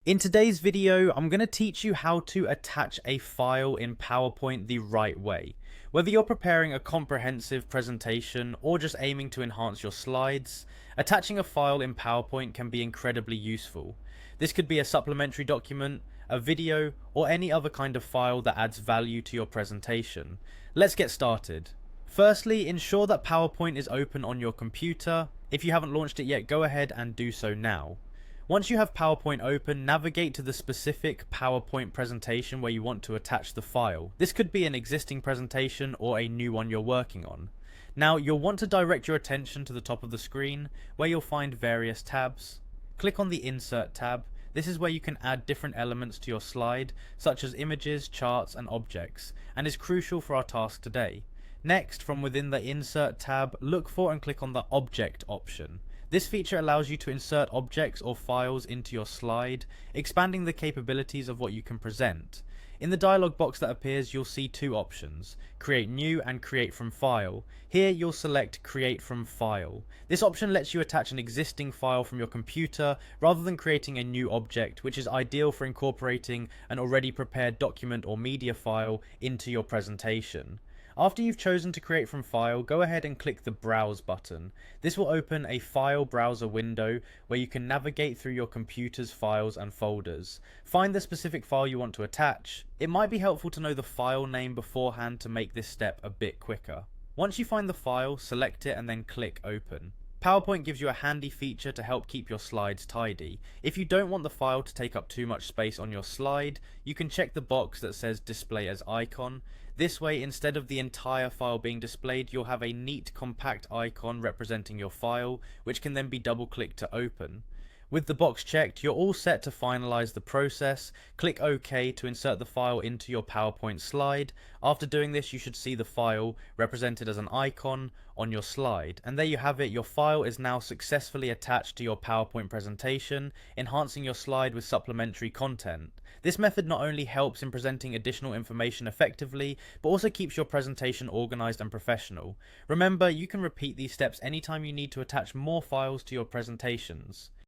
In today's video, I'm going to teach you how to attach a file in PowerPoint the right way. Whether you're preparing a comprehensive presentation or just aiming to enhance your slides, attaching a file in PowerPoint can be incredibly useful. This could be a supplementary document, a video, or any other kind of file that adds value to your presentation. Let's get started. Firstly, ensure that PowerPoint is open on your computer. If you haven't launched it yet, go ahead and do so now. Once you have PowerPoint open, navigate to the specific PowerPoint presentation where you want to attach the file. This could be an existing presentation or a new one you're working on. Now, you'll want to direct your attention to the top of the screen where you'll find various tabs. Click on the Insert tab. This is where you can add different elements to your slide, such as images, charts, and objects, and is crucial for our task today. Next, from within the Insert tab, look for and click on the Object option. This feature allows you to insert objects or files into your slide, expanding the capabilities of what you can present. In the dialog box that appears, you'll see two options, Create New and Create from File. Here you'll select Create from File. This option lets you attach an existing file from your computer rather than creating a new object, which is ideal for incorporating an already prepared document or media file into your presentation. After you've chosen to create from file, go ahead and click the Browse button. This will open a file browser window where you can navigate through your computer's files and folders. Find the specific file you want to attach. It might be helpful to know the file name beforehand to make this step a bit quicker. Once you find the file, select it and then click Open. PowerPoint gives you a handy feature to help keep your slides tidy. If you don't want the file to take up too much space on your slide, you can check the box that says Display as Icon. This way, instead of the entire file being displayed, you'll have a neat compact icon representing your file, which can then be double-clicked to open. With the box checked, you're all set to finalize the process. Click OK to insert the file into your PowerPoint slide. After doing this, you should see the file represented as an icon on your slide. And there you have it, your file is now successfully attached to your PowerPoint presentation, enhancing your slide with supplementary content. This method not only helps in presenting additional information effectively, but also keeps your presentation organized and professional. Remember, you can repeat these steps anytime you need to attach more files to your presentations.